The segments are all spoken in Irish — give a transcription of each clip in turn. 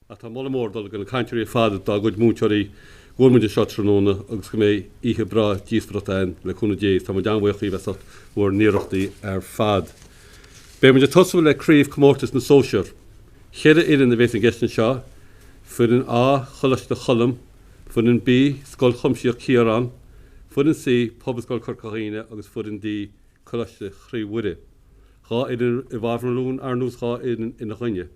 a tá molla mór dul gan cantirí fád dá go múteí gomuide seotróna agus go mé ihe bra díosprotein le chuna dééis tá deanhaochaí bheat mór níireachtaí ar fad. Bé mu de tosú le críomh Comórtas na sóisiir. Chéad idir na bhéit an gceistin seo, fuin A cholas de cholam, fuin B scoil chumsíoch cíarán, fuin C pobscoil Corcaíine agus fuin D cholas de chríomhhuide. Gá idir I bhharnún ar nús gá in na chuine.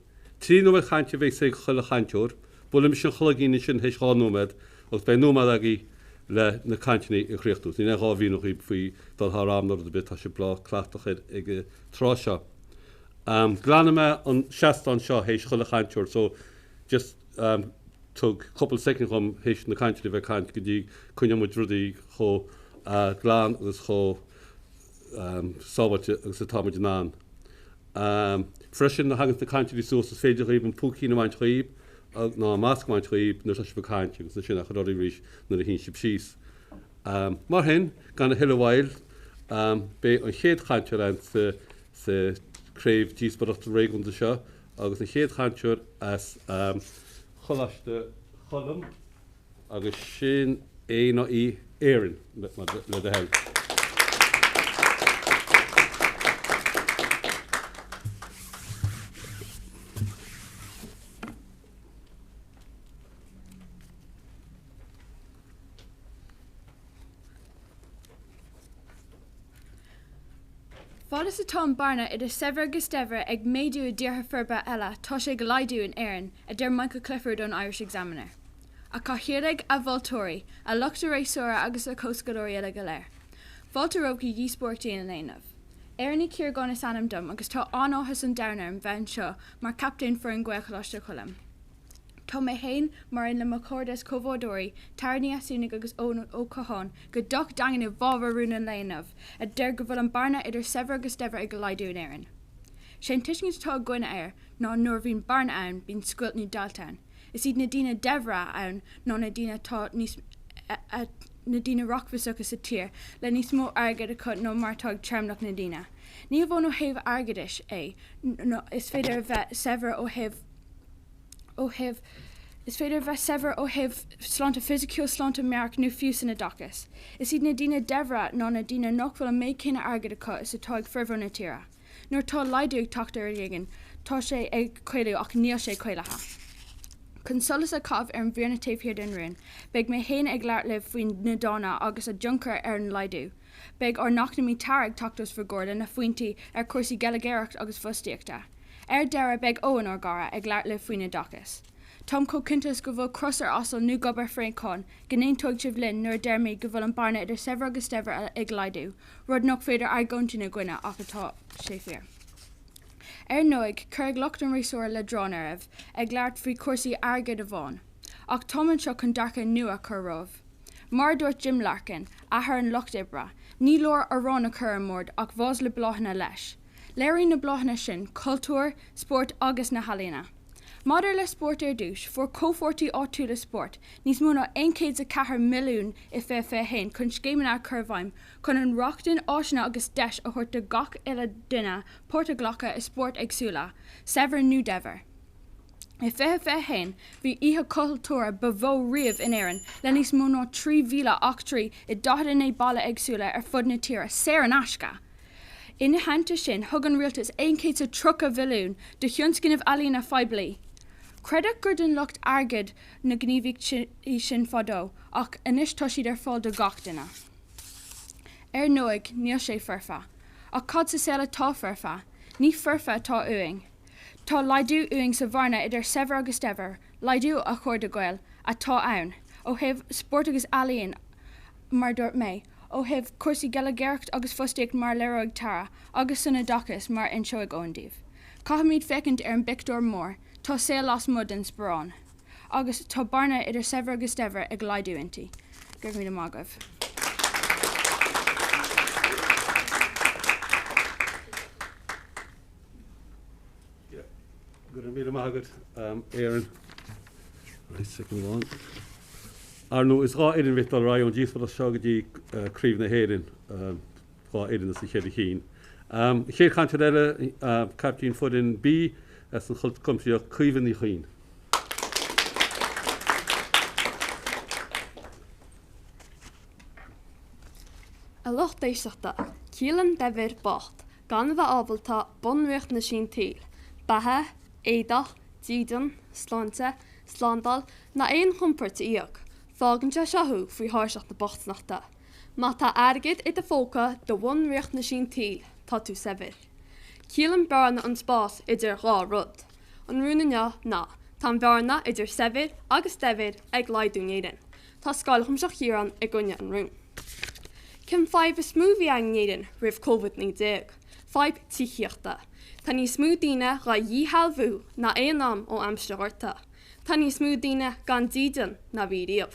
Tí nó chainte bhéh sé chola chaintúir, bulim sin cholagíine sin hééis gá nómed, agus bé nómad agé le na cantinní I chríochtú. Ní gá bhí noch faoi dal thrámnar a bit tá sé blá chclaachtachaid ag trá seo. Glanna me an 16 seo hééis chola chaintúir, so just tug couple seconds chum hééis na cantinní bheith caint go dtí chuine mu rudaí cho glán agus cho sábailte agus táid ná. Freisin na hagan na cantinní suas féidir an púcíí maint chuoib, ná máscmáint chuoib nó se beáint agus na sin nach choí ríis na a hín sib síos. Mar hen gan na hiileháil bé an chéad chaintúir an sa Craobh díospóireachta réigiúnta seo agus na chéad chaintúir as cholaiste cholam agus sin é nó í éireann le de heil. Fádas atá an barna idir sever agus dever ag méadú a ddíortha forba eile tá sé go laidú in éireann a deir Michael Clifford an Irish Examiner. A caitheoraigh a bhultóirí a luachtar réasúra agus a coscadóirí eile go léir. Bhultóireoga díospóireachtaí in éanamh. Éireann cír gána sanam dom agus tá anáthas an downar an bhean seo mar captain for an gcuilchalaiste chulam. Tá mé héin mar in le Comórtas Comhódóirí tarní asúnig agus ó cohán go doch dagan bhábharún an léanamh a deir go bhfuil an barna idir sever agus dever ag go laidú in éireann. Sé tuiscint tá gcuine air ná nuair bhín barna ann bín scuiltní daltain. Is iad na dtíine devra ann ná na dtíine tá níos na dtíine rochbhasachas sa tír le níos mó airgad a chut nó martág treamnach na dtíine. Ní bhó nó héamh airgadis é, is féidir a bheith sever ó heh is féidir bheith sever ó heh slánta fysiciúil slánta mearc nó fiús na dachas. Is iad na dtíine devra ná na dtíine nachfuil a méid cinna airgad a chut is atá ag firmhar na tíre. Nuair tá laidú ag tachtar ar dhéigean, tá sé ag chuilú ach níl sé chuilethe. Chun solas a cabh ar an bhíonna taobhthír den rún, beidh mé héana ag leart le faoin na dána agus a junkar ar an laidú. Beidh ar nachnaí tarag tachtas for gcóir le na faointí ar cuasaí gelegéireacht agus fustaíochta. Ar deire beidh óan ar gara ag leart le faoin na dachas. Tom cócintas go bhfuil crosar asal nó gobar fréáin, gnéon tuig sibh linn nuair deirmí go bhfuil an barna idir sever agus dever ag laidú, rud nach féidir argóntí na gcuine ach atá sé fear. Ar nóig chuig locht an réasúir le dránarmh ag leart faoi cuasaí airgad a bháin, ach tomann seo chun darcha nua Craobh. Mar dúirt Jim Larkin, ahar an locht ibre, ní leor arrán a chur mód ach bhás le bláthanna leis. Léirí na bláthanna sin, cultúr, sport agus na halína. Madidir le sport ar dúis, for cófortaí áitiú le sport, níos mó ná 1.4 milliún I fé héin chun scéimeanna curmhaim, chun an rochtain áisina agus deis a thuirta gach eile duine portaglacha I sport agsúla, sever nó dever. I fé héin, bhí ihe cultúra bhó riamh in éireann, le níos mó ná 3,083 I dahad in balla agsúla ar fud na tíre, séir an asca. Ina hananta sin, thug an rialtas 1.3 milliún de thionscinnimh alína feibli. Credit gur den lucht airgid na gníomhigh sin fadó, ach inis tá siad ar fáil do gach duine. Ar nóig níl sé firfa, ach cad sa saoile tá firfa, ní firfa tá uing. Tá laidú uing sa bharna idir sever agus dever, laidú a chuir de ghail, a tá ann, ó heh sport agus alíonn mar dúirt mé, ó heh cuasaí gelegéireacht agus fustaíocht mar léireoig tara, agus sanna dachas mar inseoigh óndíobh. Caithimid fécinnt ar an bicdór mór, tá sé las mud an sporán, agus tá barna idir sever agus dever ag laidú intí. Gurb mí mágah. Gurb mí mágad, Éireann. Right, second one. Arno is gá idir bit al rá an díos fod seo go dtí críomh na héireann, gá idir sa chéad chin. Chéad chainte eile captain fud in B as an chult cumsíoch cuimhan í chin. lochtéisteachta, cíalan deimhir bocht, gan bheith ábalta bunreacht na sin tíl, bathe, éadach, dídan, slánte, slándal na éon chumpairt íoc, fágannte seathú faoi háirseach na bochtnachta. Má tá airgid i do fóca do bunreacht na sin tíl, tá tú sever. Cíalan bearna an spás idir rá rud. An rúnane ná, tá bearna idir sever agus deimhir ag laidúnéidir. Tá scailchumseach híran ag gunne an rún. Cym 5 is smúbhí agnéidir rih COVID-19, 5 tíchiachta. Tá ní smúdíine ra dhíhalbhú na éonam ó amsteirta. Tá ní smúdíine gan dídan na bhíríomh.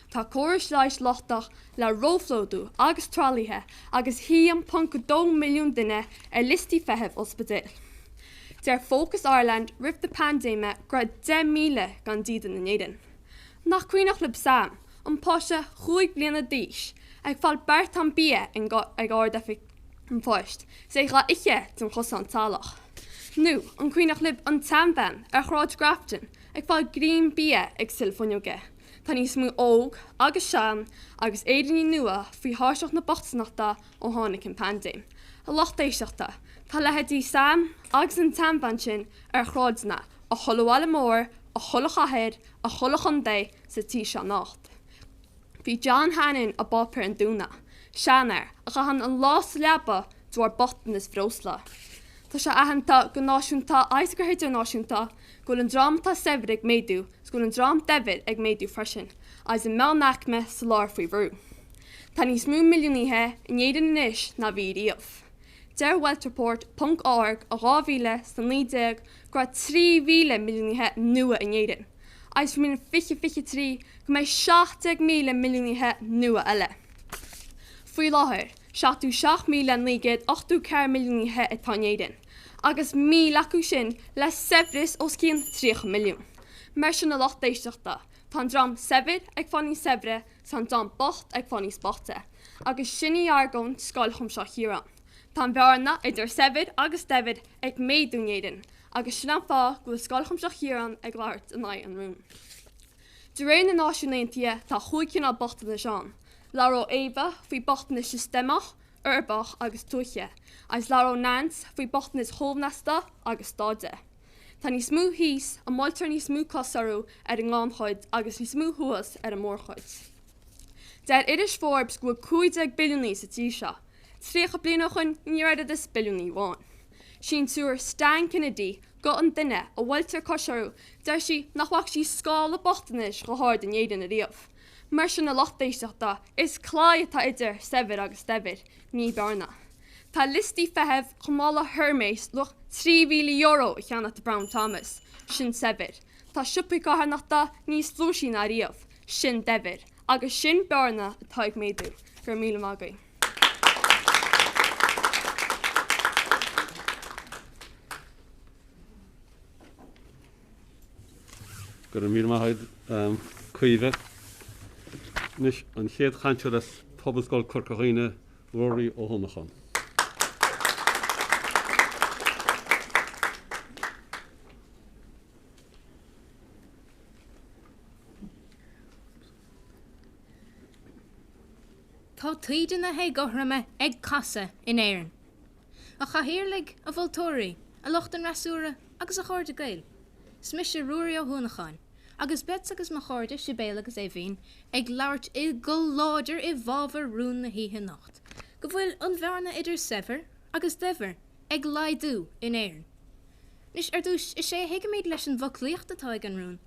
Tá córis leis lochtach le róflódú agus tralaithe agus 1.2 milliún duine listí feitheamh ospidéal. Der Focus Ireland rip the pandéime gra 10 míle gan dídan na néidir. Nach cuioinech lib sam, an páise chuig bliana díis, ag fáil bert an bia ag áirdefic an fáist, sé ra iche don chosan talach. Nu, an cuioinech lib an tamban chráid grafton, ag fáil green bia ag silfonioge. Tá ní smú óg, agus sean, agus éidirní nua faoi háiseach na bochtnachta ó tháinig an pandéim. A lochtéisteachta, tá lehetí sam agus an tamban sin chráidna, a chollháil mór, a chollach ahead, a chollach an dé sa tí se nacht. Bhí John Hannon a bopper an dúna, seanar a chahan an lás leaba dúar botan is bhrosla. Tá se ahananta go náisiúnta aisgurthaide náisiúnta, gúil an drámta sever ag méadú, gúil an drám devid ag méadú freisin, agus an melnachme sa lár faoi bhrú. Tá ní smú milliúníthe in éidir níis na bhíríomh. Der Weltreport.org a 2000 san 90 gra 3,000 milliúníthe nua in éidir. Agus fa mín 53 go méid 70 milliúníthe nua eile. Faoi láthair, 7,8 milliúníthe atá éidir, agus mí lecu sin le sebris os cían 3 milliún. Mar sin na lochtéisteachta, tá drám sevid ag fanní sebre san drám bocht ag fanní spochte, agus sinní argón scailchumseo híran. Tá bearna idir sevid agus devid ag méadúnéidir, agus sinna fá go scailchumseo híran ag láirt an an rún. De ré na náisiúnéntia tá chuigcin á bochta na seán. Láró éba faoi bochtan is systémach, urbach agus tuiche, agus láró nans faoi bochtan is hóbnasta agus stáide. Tá ní smú híos a máiltar ní smú cosarú ar an glámchoid agus ní smú thuas ar an mórchoid. Der idir Forbes go 50 biliúní sa tí seo. Trícha bliana chun níorada is biliúní bháin. Sin túr Stan Kennedy go an duine a bhfuiltar cosarú, der si nachhaach sí scála bochtanis go háir den éidir na riamh. Mar sin na lochtéisteachta is cláidtá idir sever agus devid, ní bearna. Tá listí feitheh chumála Hermes luch €3,000 i cheannach Brown Thomas, sin sever. Tá siúpa gáthernachta níos flúsí na riamh, sin devid, agus sin bearna atá ag méadú, gur míle mágaí. Gur míle mágaid cuimhe. Nis an chéad chaintseir as poblascáil Corcaíine Rory ó Honachan. Tá tuidir na hé gohrama ag casa in éireann. A chahirirlig a bhiltóirí, a locht an rasúra agus a chuirde gail. Smis sé Rory ó Honachan. Agus bet agus ma cháirde sé béal agus é bhín ag labhart I go láidir I bhábhar rún na híthe nacht. Go bhfuil an bhearna idir sever agus dever ag laidú in éireann. Nis dús is sé héigeméid leis an bhaclaíocht atá ag an rún,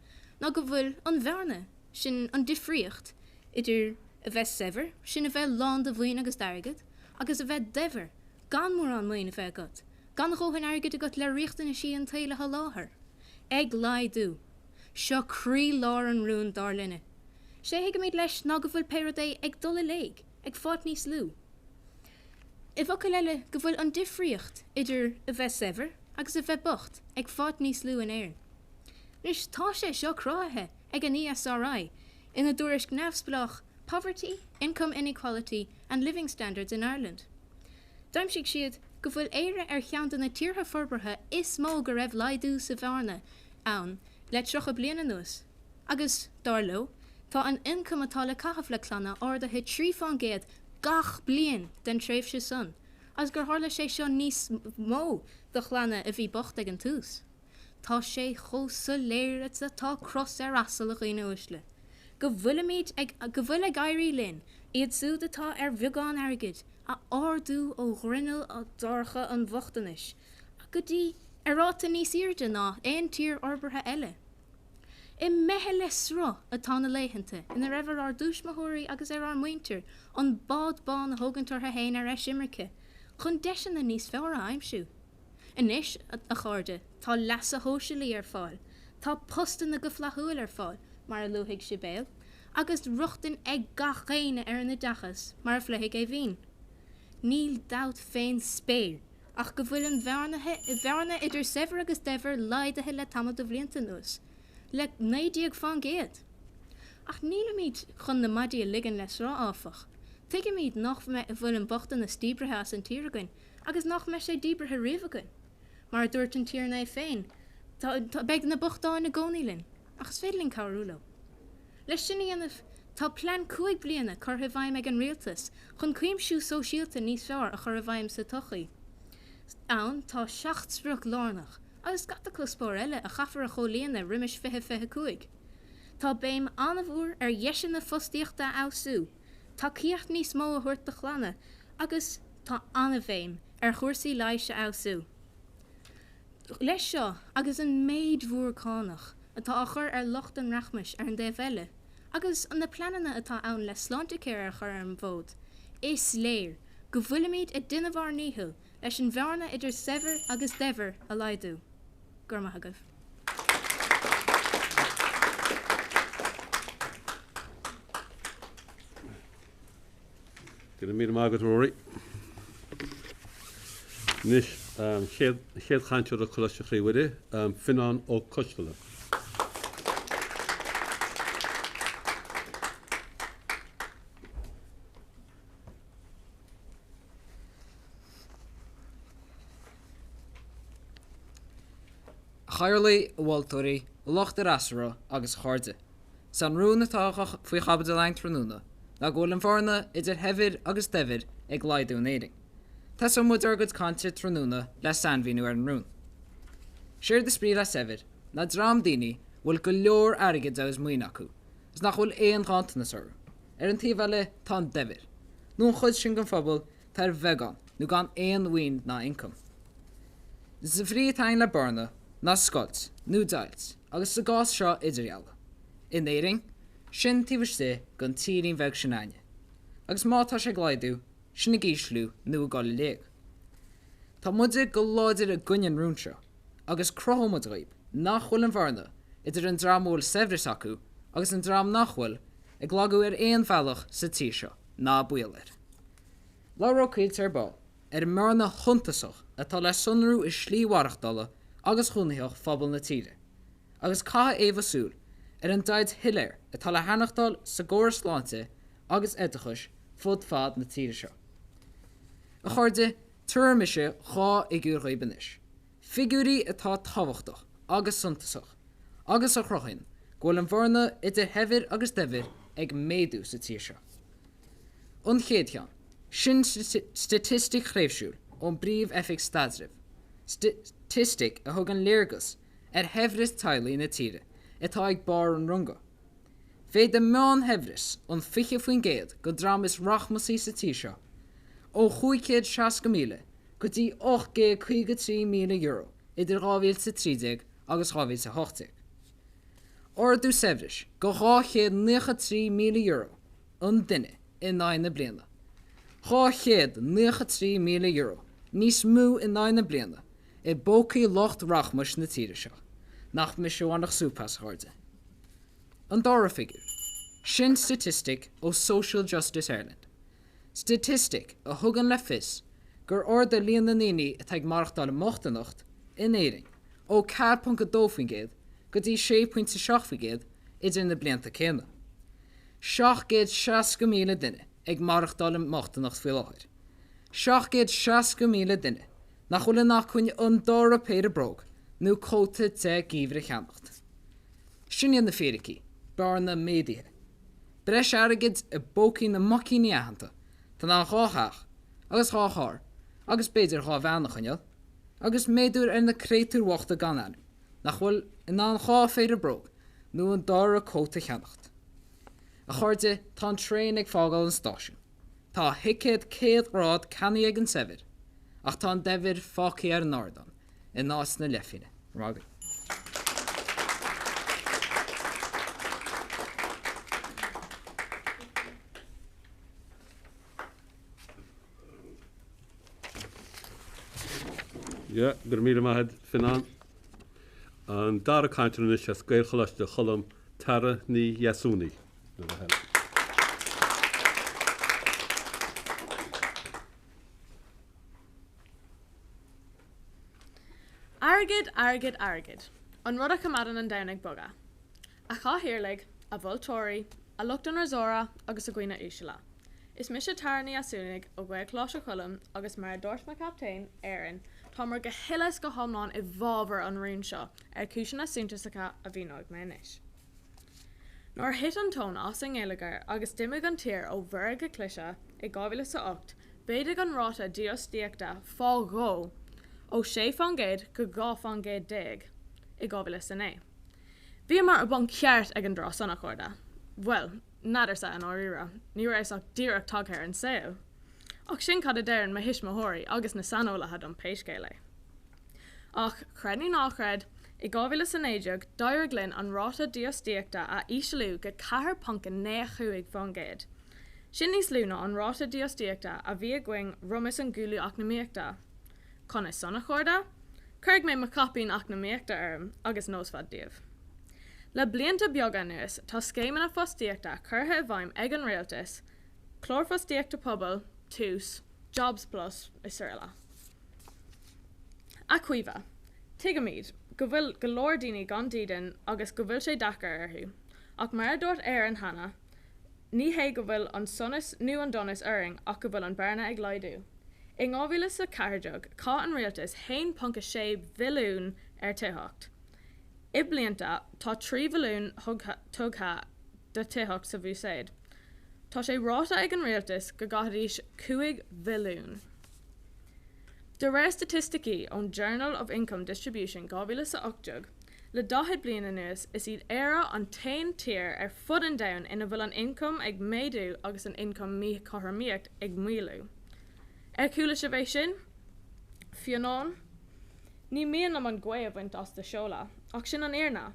ná go bhfuil an bhearna sin an difríocht idir a bheith sever sin a bheith lán de bhain agus dargad, agus a bheith dever gan mór an mhain a bheith gad, gan róhan airgad a got le riachtain na sí an taile ha láthair. Ag laidú. Seo crí lár an rún dar linne. Sé héigeméid leis ná go bhfuil péradé ag dul I léig, ag fád níos lú. I bhaca leile go bhfuil an difríocht idir a bheith sever agus a bheith bocht ag fád níos lú in éireann. Nis tá sé seo cráthe ag an ESRI ina dúris gnafsblach Poverty, Income Inequality and Living Standards in Ireland. Daimsigh siad go bhfuil éire cheann na tíortha forbartha is mó go raibh laidú sa bhearna ann le trocha bliana nuas. Agus, darló, tá an income atá le caithfh le clanna ordathe 3 fan géad gach blian den tréimh se son, as gur tharla sé seo níos mó do chlanna a bhí bocht ag an tús. Tá sé chósa léire tá cross ar asal a chuoine uisle. Go bhfuil ag airí linn, iad súd atá ar bheagán airgid, a ardú ó grinneal a dorcha an bhochtanis, a go dtí arráta níos irde ná éon tír orbartha eile. I methe le srá atá na léithanta ina raibh ar dúsmathirí agus ar muintir an bád bán a thugantartha héin ar eis imirice, chun deisen na níos fearr a aimsú. Inis a cháirde, tá leasa hóisialaí ar fáil, tá postan na go flathúil ar fáil, mar a luigh sé béal, agus ruchtain ag gach chéine ar na dachas, mar a phleigh é bhín. Níl dat féin spéir, ach go bhfuil an bhearna idir sever agus dever leidathe le tamad do bblianta nuas, le 90 fan géad. Ach níl míid chun na madí a ligan les rá áfach. Tuige míid nach me bhfuil an bochtan na stíbrethe as an tíregain, agus nach me sé díbrethe riomhagain. Mar dúirt an tír na féin, tá beag na bochtáin na gcónaílinn, agus féidirlinn cabhrúla. Leis sin anamh, tá plan 5 bliana chur a bhaim ag an rialtas, chun cuimsiú sóisialta níos fearr a chur a bhaim sa tochaí. Ann tá 7 spruch lárnach, agus gata cuspóir eile a chafar a cholíana rimis 25. Tá béim anamhúr ar dhéisin na fostíochta áusú, tá cíocht níos mó a thuirt de chlanna, agus tá anamhéim ar chuirsaí leiise áusú. Leis seo agus an méid mhúr cánach, atá a chur ar locht an rachmis ar an déhheile, agus an na planana atá ann le slánticéir ar chur an bhód. Is léir, go bhfuilimid a duine bhar níhil leis an bhearna idir sever agus dever a laidú. Gur maith agah. Dyna míle mágad Rory. Nis chéad chaintúir a choiste chríomhide, Finan ó Coistela. Chairlaí bhiltóirí locht ar asra agus cháirde. San rún atácha faoi chabad a leint ranúna, na ggóil an bharna idir hefir agus devid ag laidú néing. Tás an mud argad cante ranúna le sanmhíú ar an rún. Siir de sprí le sefir, na drám daoine bhfuil go leor airgid agus muoine acu, is nach bhfuil éon gáanta na sora. Ar an tíomhile tá devid. Nún chud sin gan phobal tar bheagán, nó gan éon mhaoin ná income. Is a bhrí tain le barna, na scolt, nó dailt, agus sa gás seo idirheala. In éiring, sin tíbhar sé gon tíirín bheag sin aine. Agus mátá sé glaidú, sin na gíslú nó a gáil léag. Tá muide go láidir a gunnean rún seo, agus crothomad raib, nachhfuil an bharna, idir an drámhil sefris acu, agus an drám nachhfuil ag lagú ar éon bhealach sa tí seo, ná bualir. Lárócéid ar bá, ar marna chuntasach atá le sunrú is slíhhareachtála agus chunaíoch phobal na tíre. Agus cá éhasúil ar an daid hiléir atá le hanachtáil sa ggóir sláinte agus etachas fud fad na tíre seo. A chuirde tuairise chá igiu rébanis. Figúrí atá táhachtach agus suntasach, agus a chrochain, ghfuil an bharna idir hefir agus devid ag méadú sa tíre seo. An chéadchean, sin statistic chréimhsiúil ón bríomh efik stadsribh. Statistic a thug an léargus ar hefris tailaí na tíre atá ag bar an runga. Féad de meán hefris an fiche faoin géad go drám is rachmasí sa tí seo, ó 560,000 go dtí 853,000 euro idir 2030 agus 2080. Ordú sefris go 893,000 euro an duine in 9 bliana. 893,000 euro níos mú in 9 bliana I bócaí locht rachmas na tíre seo, nach me seoannach súpas háde. An dára figur, sin statistic ó Social Justice Ireland. Statistic a thugan le fis gur orda líon na níní a teag marachtáil mochtanacht in éiring ó 4.2 go dtí 6.7 idir na blianta céanna. 760,000 duine ag marachtáil mochtanacht faoi láthir. 760,000 duine nach chula nach chuin an dára péir brog nó cóta te gíomhre cheannacht. Sin na féiricí, bar na médiathe. Breis airgid a bócaí na mací neahananta, Tá ná cháchaach, agus cháchár, agus beidir chá bhenach anil, agus méadúr ar na créitúr wachta gan nach bhfuil in ná chá féidir brog, nó an dára cóta cheannacht. A chuirde tá tréin ag fágáil an stáisiú. Tá hicéad céad rád cannaí ag an sefir, ach tá an defir fácaí ar an ádan, in nás na lefine. Rága. Ja, gur míle maithid finan. An dar a cantar is a scail chalaiste cholam tara ní Iasúnaí. Argid. An rud a cumad an danig boga. A cha hiirlig, a bhultóirí, a lucht an Zora agus a gcuine úsala. Is mis a tarnaí Iasúnaigh ó gcuid chlás a chulam agus mar a dúirt na captain, Éireann, tá mar go hilas go thomláin I bhábhar an rún seo ar cúisina suntasacha a bhí ag me inis. Nor hit an tón as an Gaeilgear agus dimig an tír ó bhur go cluise I 2008, beidig an ráta Díospóireachta fágó ó 6 fangéid go 2 fangéid 10 I 2009. Bhí mar a bon ceart ag an dros anna chuirde. Well, nadidir sa an áíra, ní raibh ach díreach tagthair an saoil. Ach sin cad a déireann ma hisismóirí agus na sanolaithe an péiscéile. Ach creidní náchreid, I 2009 dair glynn an ráta Díospóireachta a ísilú go 4.9 fangéid. Sin níos lúna an ráta Díospóireachta a bhí going rumas an gúlú acnamíochta. Conna sanna chuirde, chuig mé ma capín acnamíochta arm agus nósfad díobh. Le blianta beaga nuas tá scéimeanna fostíochta curtha bhaim ag an réaltas, chlór fostíochta pobl, tús, jobs plus isear. A cuiomha, tigamid, go bhfuil go leor daoine gan dídan agus go bhfuil sé dachar arthú, ach mar a dúirt Éireann hana, ní hé go bhfuil an sonas nó an donas uirring ach go bhfuil an bearna ag laidú. I 2014, cá an réaltas 1.6 bhiliún ar tuitheacht. I blianta tá 3 bhiliún tugtha de tuitheacht sa bhúsáid. Tá sé ráta ag an réaltas go gahadís 5 bhiliún. De réir statisticí ón Journal of Income Distribution 2008, le 10 bliana nuas is iad éire an 10 tír ar fud an domhan ina bhfuil an income ag méadú agus an income mí chothirmíocht ag mílú. Ar cúla se bhéh sin, fianán, ní mian am an gcuid a bhaint as de seola, ach sin an éarna.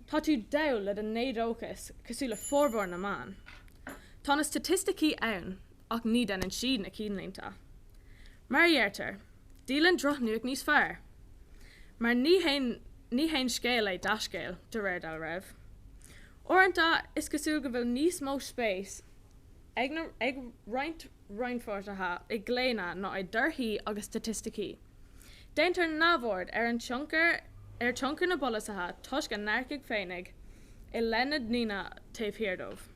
Tá tú dail le an néadóchas cosú le fórbhór na man. Tá na statisticí ann, ach ní den an siad na cídlínta. Mar dheartar, dílann drochnuach níos fearr. Mar ní hain scéal é dascéal de réir dal raibh. Orintá is cosúil go bhfuil níos mó spéis ag reinfortatha I gléine ná I dtorthaí agus statisticí. Déantar nábhord ar an tionchar na bolasathe tuis go nearcaigh féinnig I lenad nína taobhhirdómh.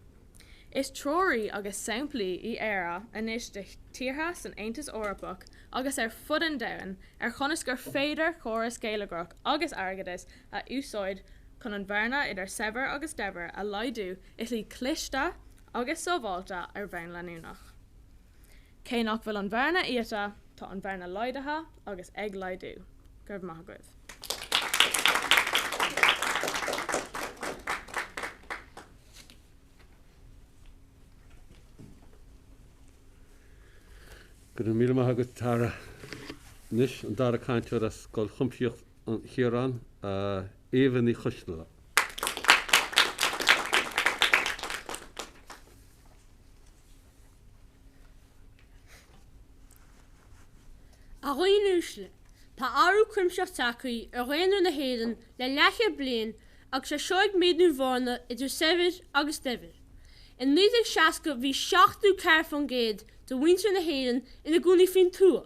Is tróirí agus samplaí I éire inis de tíortha san Aontas Eorpach agus ar fud an domhan ar chonas gur féidir chóras Gaeilgeach agus airgeadais a úsáid chun an bhearna idir sever agus dever a laidú is lí clista agus sóbháilta ar bhean leúnach. Cé nach bhfuil an bhearna íta tá an bhearna laidatha agus ag laidú. Gurb maithagóibh. Gur míle maithagad tara níos an dar a cantar a scoil chumpiocht an chiaran a éhan í chuisnala. A roiin úsle, tá áú cuimseach tacaí a réanú na héan le leithir blian agus sé seoig méadú bhórna idir sefir agus defir. In 1960 bhí 7 ceir fangéid do bhaintear na héan ina gcónaí fin tua.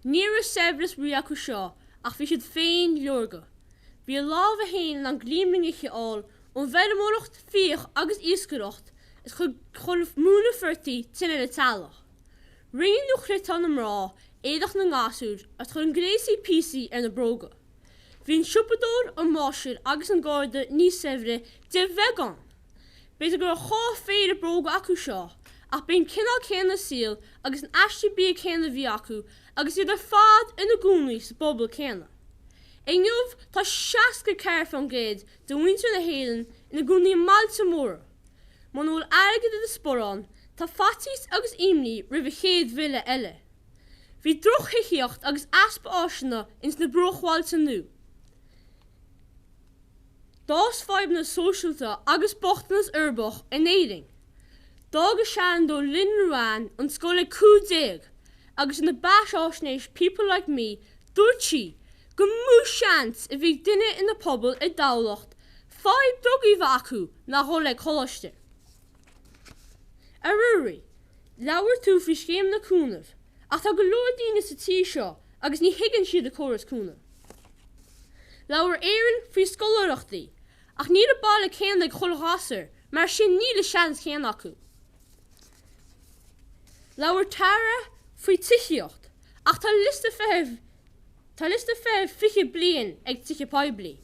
Níor sebras brí acu seo ach bhí siad féin leorga. Bhí lámh a héin an glíimlingiche áil ón bheidimóireacht fíoch agus íoscaireacht is chun múna firtaí tinna na talach. Ringin nó chréitán am rá éadach na ngáasúr as chun gréasí písaí ar na bróga. Bhín siúpadóir an máisiúr agus an gáirde níos sefre de bheagán. Beidir gur chá féidir bróga acu seo ach bíon cinál céanna síl agus an eistí bí céanna bhí acu agus iad ar fád ina gúnaí sa bobbal céanna. Ag nuamh tá 60 ceir fan géad do winter na héileán ina gúnaí máilte móra. Man bhfuil airgad a sporán, tá fatís agus imní ribh 100 eile. Bhí drochhiíocht agus aspa áisina ins na brochháilte nu. Dás fáib na sóisialta agus bochtanas urbach in éing. Dága sean do Linruáin an scoile 12 agus na bais áisnéis people like me dúirtí go mú seans a bhí duine ina pobl i dálacht fáib drogaí bhacu na thola cholaiste. Arúri, leabhar tú fi scéim na cúnamh, ach tá go leor daoine sa tí seo agus ní higann siad a choras cúna. Leabhar éireann fi scoláireachtaí, ach ní a bála céan ag cholghasar, mar sin ní le seans céan acu. Leabhar tara faoi tichiocht, ach tá liste feh fiche blian ag tiche paibli.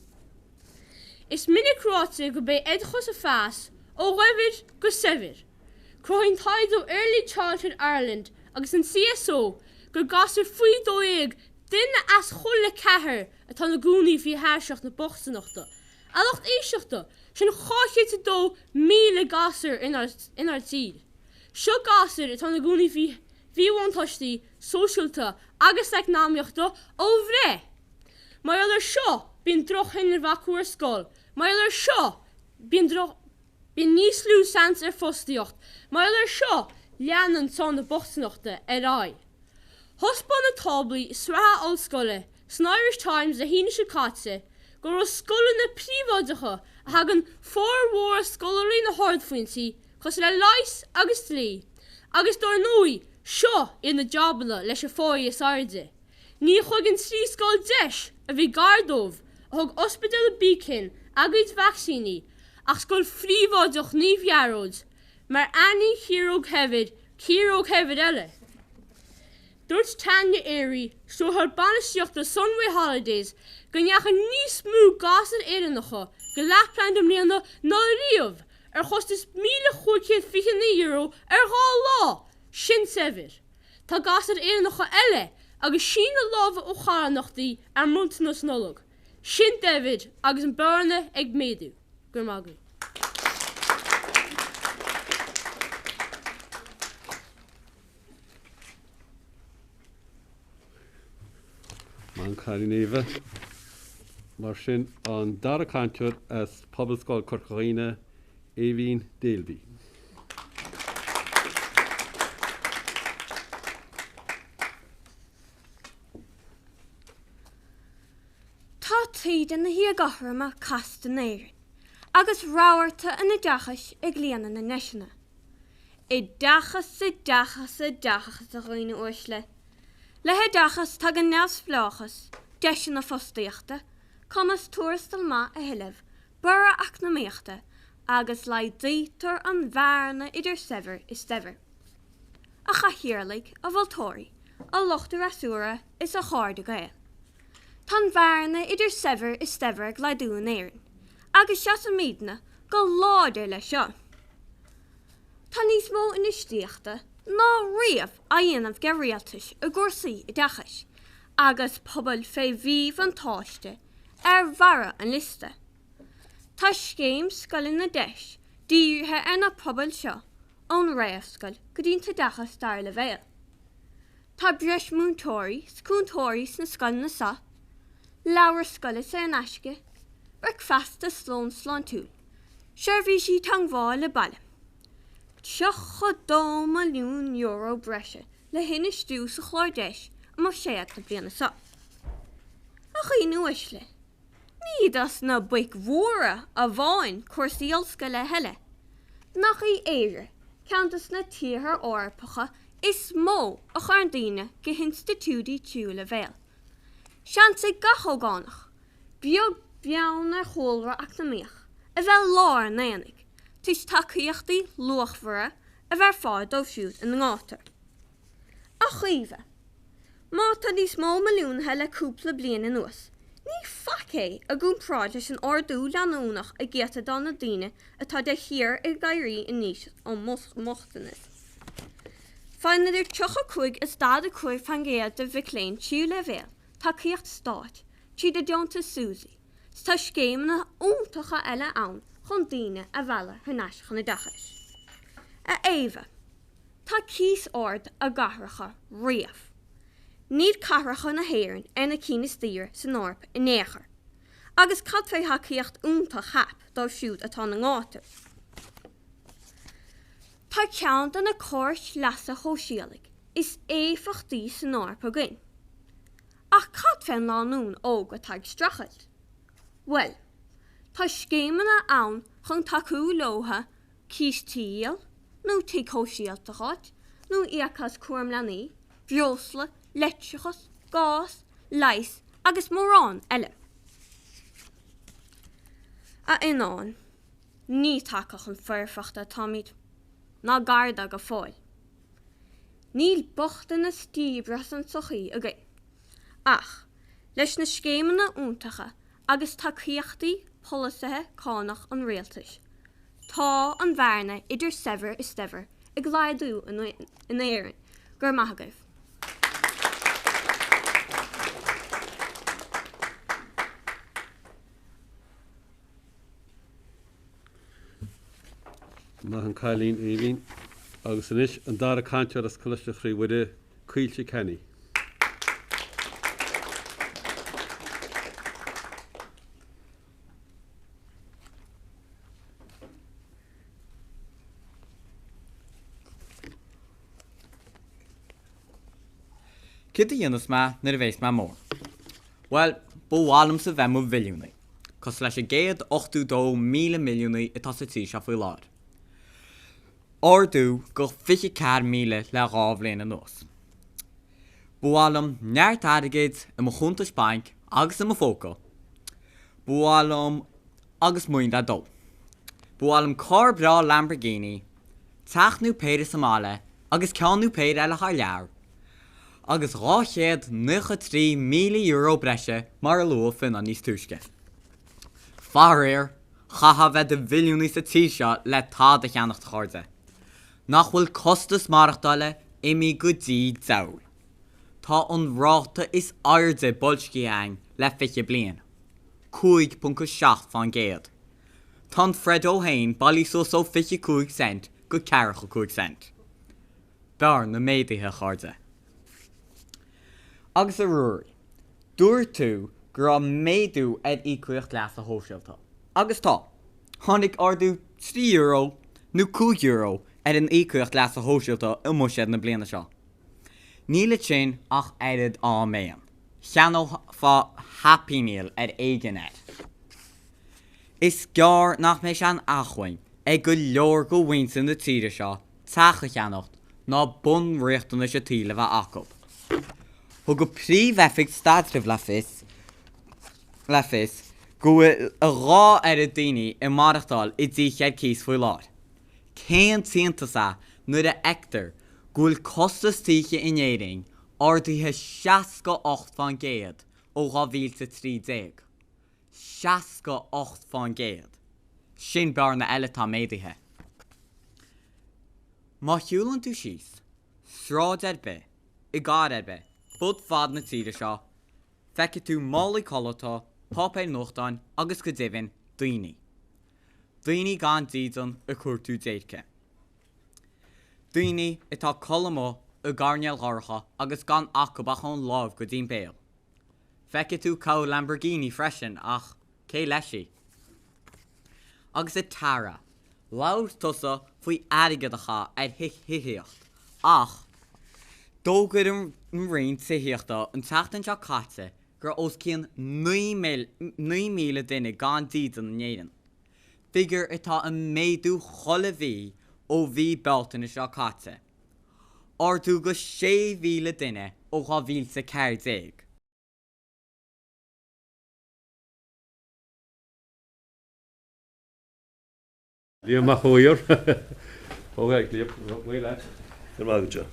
Is minic ráte go bé edchos a fás ó raibhid go sefir. Croinn taid ó Early Childhood Ireland agus an CSO go gasar faoi dóig duine as cholle cethir atá na gúnaí fi háiseach na bochtanachta. Alacht éiseachta sin cháché dó 1000 gasar inar tíd. Seo gasar atá na gúnaí fi bhíhaintáistí sóisialta agus eicnámíochta ó bhré. Mar ar seo bíon droch hinnar bhacuair scóil, mar ar seo bíon níos lú sans ar fóstaíocht, mar ar seo leanan tá na bochtanachta ar ai. Thospa na táblaí sratha ollscoile, san Irish Times a híine se caite, gur ó scoile na príomháideacha a hagan fórmhór scoilearí na hardfaointí chus le leis agus tlí, agus dóir nuí seo ina jobala leis a fóí is airde. Ní chuigann trí scóil deis a bhí gardómh a thug ospidal a bícin agaid vaccíní ach scóil phríomháideach ní bhearóid, mar any círóg hefyd eile. Dúirt Tanya Éirí sóthar banisteochta Sunway Holidays go neachan níos mú gasar éireannacha go leathplain do mbliana ná riamh ar chostas €1,500 ar dhá lá sin sefir. Tá gasar éireannacha eile agus sin na lábha ó charannachtaí ar muntanas nolog. Sin David agus an bearna ag méadú. Gur magu. Man Carineva, mar sin an dara cantur as Pobl Scoil Corcaína Éivín Délbí. Tá tríd in na hí gahramach casta néirin, agus ráharta in na dachas ag líana na neisina. I dachas a roiine uaisle. Le he dachas tá gan neas fláchas, deis na fostaíochta, comas túrastal ma a hileh, bura ach na méochta, agus lai dítar an bharna idir sever is sever. A chahiirlig a bhiltóirí, a lochta rasúra is a cháirde gael. Tan bharna idir sever is sever ag laidú an éirin, agus seas a mídna go láidir le seo. Tá níos mó in istíochta, ná riamh a dhéanamh ge rialtais a gcúrsaí I dachas, agus pobl fé bhíomh an táiste ar bhara an liste. Tá scéim scoilin na deis, díortha ar na pobl seo, ón réascail go dtínta dachas dar le bhéal. Tá breis múntóirí scúntóirí sna scoilin na sa, leabhar scoile sa an aisce, rec fasta slán túl, seirbhí sí tangmháil le baile. €2 milliún breise le hinne stú sa chlár deis a mar séad na bliana sa. A chuoinú uaisle. Ní as na buic mhóra a bháin cuasaí olsca le heile. Nach í éire, ceantas na tíothar orpacha is mó a chuirdaoine go institúdí tiú le bhéal. Seansa gathógánach, beag beanna chóilra ach na míoch, a bheith lár nanig. Tus takeíochtaí luachmhara a bheith fáid dó siúd in ngátar. A chuomheh, má tá níos mó milliún heile cúpla bliana nuas. Ní facé a gún práidir an ordú leanúnach a ggéata dá na daine atá de hir I gairí in níos ó mochtanas. Fan idir tucha chuig is dad a chuig fan géad de bhicléin tíú le bhéal, tá cíocht stáit, tí de deonta Susie. Tá scéimna úntacha eile ann chun daoine a bhela hunas chun na dachas. A Éva, tá cís ord a gahracha riamh. Níd carracha na héireann ina cína stír san orp in éair. Agus cad fé ha cíocht únta chap dá siúd atá na ngáta. Tá ceann na cóirt leasa chóisialig is éfachtaí san orp a gin. Ach cad fé lánún óga tag strachad. Well, tá scéimena ann chun taú lótha cís tíal, nó tí chóisialtachát, nó iachas cuam lenaí, bheosla, leitseachas, gás, leis agus mórrán eile. A inán, ní takeach an fearfachta támid, ná garda go fáil. Níl bochta na stíbras an sochaí a gin. Ach, leis na scéimena úntacha agus tá cíochtaí polisathe cánach an réaltais. Tá an bharna idir sever is stever ag gláidú in éireann gur maithagah. Maith an cailín éhín agus inis an dar a cantear as coiste chrí bhuide cuilte Kenny. Cid a dhéanas me nar a bhééis me mór. Well, bhhálam sa bheith mo bhiliúnaí, cos leis a géad 8 milliúnaí atá sa tí se faoi láir. Ordú go 54 míle le rábhléana nos. Bhhálam neart airgéid i mo chuntas bank agus i mo fóca. Bhhálam agus muoin a dó. Bhhálam cór brá Lamborghini, teachnú péir Somála agus ceannú péir eile th leabhar. Agus 93 míle euro breise mar a lua fin an níos túisce. Fáréir, chaha bheith de bhiliúnaí sa tí seo le tá a cheannacht cháirde. Nach bhfuil costas marachtáile imi go dtí dail. Tá an ráta is airde bolsci ang le fiche blian. 5.7 fan géad. Tá Fred O'Hain bailí so fiche 5 cent go 45 cent. Bear na méadaithe cháirde. Agus a ruúri, dúir tú gur a méadú ícuocht leas a hóisialta. Agus tá, tháinig ardú 3 euro nó 2 euro an ícuocht leas a hóisialta i muisiad na bliana seo. Níle sin ach éirid á méan. Cheanó fá happy meal éigen éid. Is gear nach mééis an achhain ag go leor go bhaintin na tíre seo tacha cheannacht ná bun riachtainna se tíle bheith acob. Thug go príomhheifig staidribh le fis go a rá ar a daoine i marachtáil I dtí chead cís faoi láir. Céan tíanta nuair a ectar gúil costas tíche in éiring ordaithe 68 fan géad ó 2013. 68 fan géad. Sin bear na eile tá méadaithe. Má thiúlann tú síos, sráid arbe, I gár arbe, bud fad na tíre seo, feice tú málaí collatá, pápéir nóchtáin agus go dibhin daoine. Daoine gan dídan a cuairtú déirce. Daoine atá collamó a garneal gharcha agus gan acabach an lámh go dtíon béal. Feice tú cá Lamborghini freisin ach cé leisí. Agus a tara, láir tusa faoi airgeadacha hithéocht, ach dógur an rion saíochta an teachtain seo caite gur os cían 9 míle duine gan dídan an éan. Figur atá an méadú chola bhí ó bhí beltain seo caite. Ardú go 6 míle duine ó 2014. Líam a chuir. Óga líam, bhfuil le. Gur mágad Joe.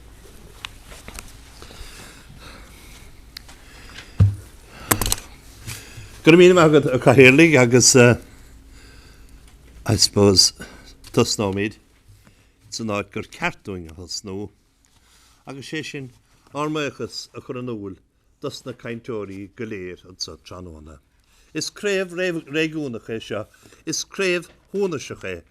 Gur mína agad a cahéirlaigh agus I suppose tus nóméid san áid gur ceartúing a snó agus sé sin armachas a chur an úil dus na caintóirí go léir an sa tróna. Is Craobh Réúnacha seo, is Craobh Húnasecha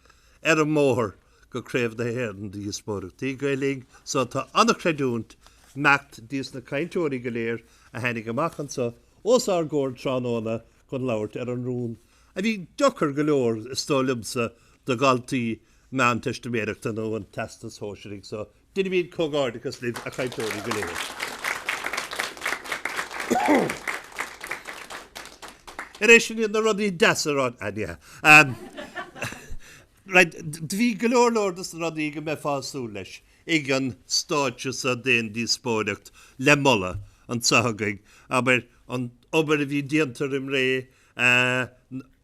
ar an móthir go Craobh na Héireann Díospóireachtaí Gaeilge so tá annach creidúnt meacht díos na caintóirí go léir a henig amach an sa os ar gcóir tróna chun labhairt ar an rún. A bhí dochar go leor is tólimsa do galtaí meán testamenteachta nó an testas hóisiring so duine bhíad cógáardachas libh a caintóirí go léir. Éis sin na rudí deasarán aine. Dví go leor lordas rudí go mé fáú leis ag an stáitse sa déon díospóireacht le molla an sagagaig aber an obair a bhí déantar im ré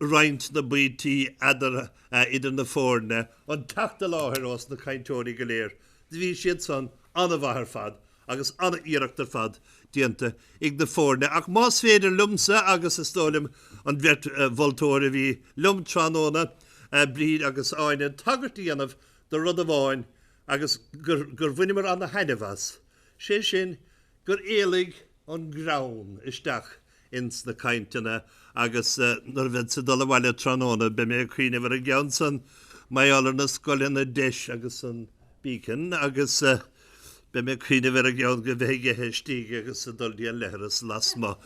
roint na buítí idir na fórne an teachta láthir os na caintóirí go léir. Bhí siad san anna bhahar fad agus anna íireachtar fad dianta ag na fórne ach más féidir lumsa agus is tólim an bheirt bholtóir a bhí lum tróna bríd agus áine tagartí anmh do rud a bháin agus gur bhuiinear an na heinehas. Sé sin gur éalaigh an grán isteach ins na caintena agus nar bheith sa dul bhhaile tróna be mé chuoine bhar a gceann san maiallar na scoilin na deis agus an bícan agus be mé chuoine bhar a gceann go bheith heistíigh agus sa dul díon leithras lasma.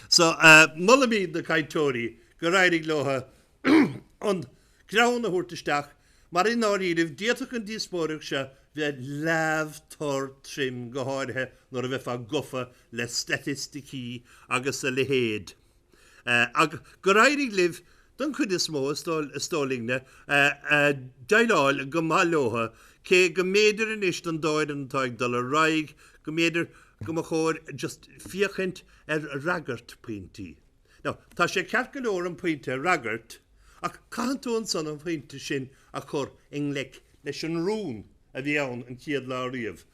So mulla míad na caintóirí go raigh lotha an grán a thuirtaisteach mar in áíirih díach an díospóireach se bheith leabhtóir trim go háirithe nuair a bheith fá gofa le statisticí agus a le héad. Go raigh libh don chud is mó stólingne daileáil go máilótha cé go méidir in ist an dáid an taig dul a raig go méidir go mo chóir just fiochint ragart pointí. Now, tá sé ceart go leor an pointe ragart ach canún san an pointe sin a chur inglec leis an rún a bhí ann an chiad lá riamh.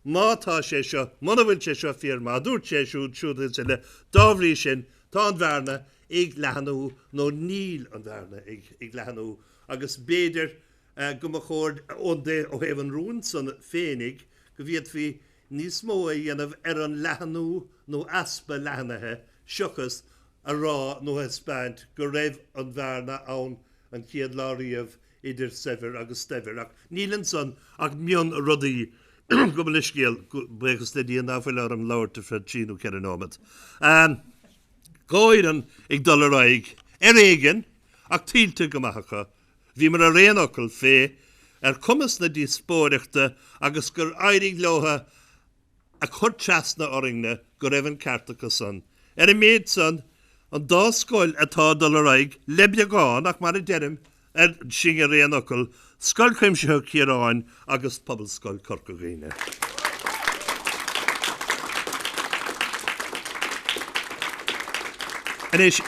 Mátá sé seo, mana bhfuil sé seo firma, dúirt sé siúd se le dábhrí sin tá an bhharna ag lehanú nó níl an bhharna ag lehanú agus béidir go mo chóir ón dé ó héh an rún san féinnig go bhíad hí níos mó a dhéanamh ar an lehanú nó aspa lehanathe seochas a rá nó hespáint go raibh an bhharna ann an chiad lá riamh idir sever agus stever ach nílan san ach mion rudaí go liscéal buchas le díon áfuil ar an láirta fred tíú cear an ámad. Gáiran ag dul raig ar éigen ach tílte go maicha. Bhí mar a réanacail fé ar cumas na díospóireachta agus gur éirigh lotha a chur trasna oringne go raibh an cartacha san. Ar a méid san an dá scoil atá dul raig lebbeagán ach mar a derim ar sin a réanacail scoil chuimsethe ciaráin agus pobl scoil Corcaghaine. Anis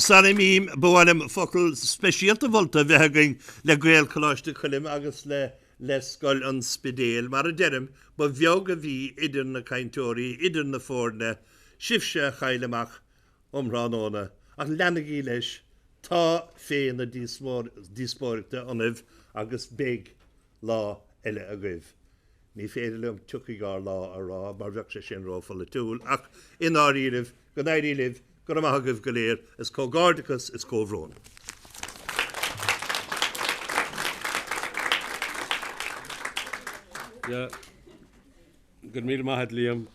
Sarna mím bhhailm focail speisialta bholta bheithaing le gael choláiste chulim agus le scoil an spidéal mar a derim ba bheog a bhí idir na caintóirí idir na fórne sibse chaileach omránóna ach lenagí leis tá féin na díospóireachta anmh agus big lá eile a gaibh. Ní féidir lem tucaigá lá a rá mar bheoh sé sin rófa le túil ach in áíirih go éiríh go amachagah go léir is cógáardachas is cóhrón. Gur mí maithad líam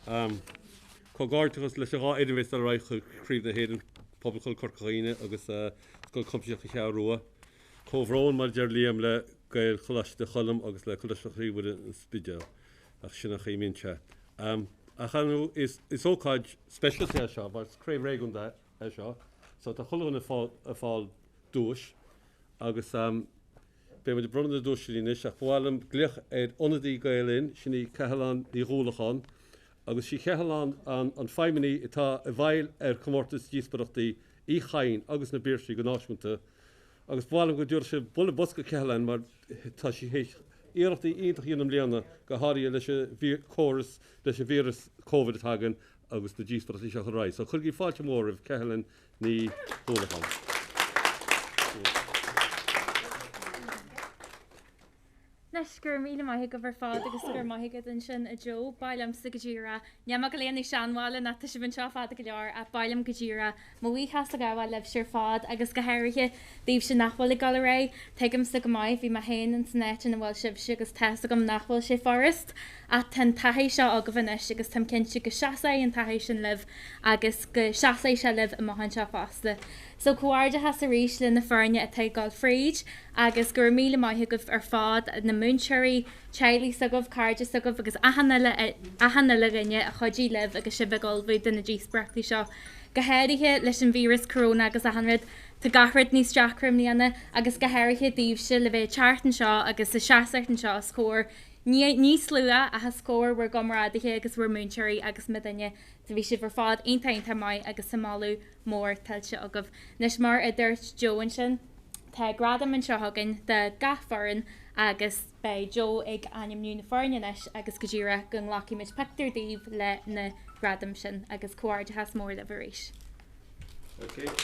cógáardachas leis rá idirhés a raich chríomh na héan poblbal Corcaghaine agus go compseach cheá rua. Cóhrón mar dear líam le gail choláiste cholam agus le choláisteachí bud an spideal ach sinna chéimínte. A chanú is ócáid specialty a seo, but Craobh Re gunda a seo, so tá choláin a fáil dúis agus be mu de brunna na dúis sin is ach bháilm gluch onadaí gailin sinna cehalán í rúlachán agus sí chehalán an feiminí itá a bhail ar Comórtas Díospóireachta Uí Chadhain agus na bíirsaí go náisiúnta agus bháilm go dúir sé bula bosca cehalán mar tá sí héis íireachtaí ionintach dhéanam léana go háirí leis choras leis vírus COVID hagan agus na díospóireachtaí seo ráid. So chuir í fáilte mór ah cehalán ní rúlachán. Nes gur míle maithe go bhar fád agus gur maithe an sin a Jo bailm sa go ddíra. Neam go léanaí seanháile na si bhain seo fád go leor a bailm go ddíra. Má bhí has a gaháil leh siar fád agus go heirithe díobh sin nachhfuil i gal ré, tuigim sa go maiid bhí mar héin an snéit an bhfuil sib si agus te gom nachhfuil sé forest a tan tahééis seo a go bhanis agus tam cinse go seaasa an tahééis sin libh agus go seaasa se libh a maihan seo fásta. So cuairde has a ríis le na fearne a teag gáil fríd agus gur míle maithe goh ar fád na múnseirí telí sagah cardide sagah agus ahanana le rinne a chodí libh agus si bheáil bhid den na dís brechttaí seo. Gohéirithe leis an vírus corona agus a hanrid tá gahrid níos deachrim líana agus gohéirithe díobh se le bheith teartan seo agus sa seaartan seo scór níos slua a has scór bhar gomrádathe agus bhar múnseirí agus me daine sa bhí si bhar fád aontainta mai agus samáú mór tiltte agah. Nes mar a dúirt Joan sin tá gradam an seohagan de gafarin agus bei Jo ag animnú na farneis agus go ddíra gon laci mit pectar díobh le na gradam sin agus cuairde has mór le bharéis. Okay.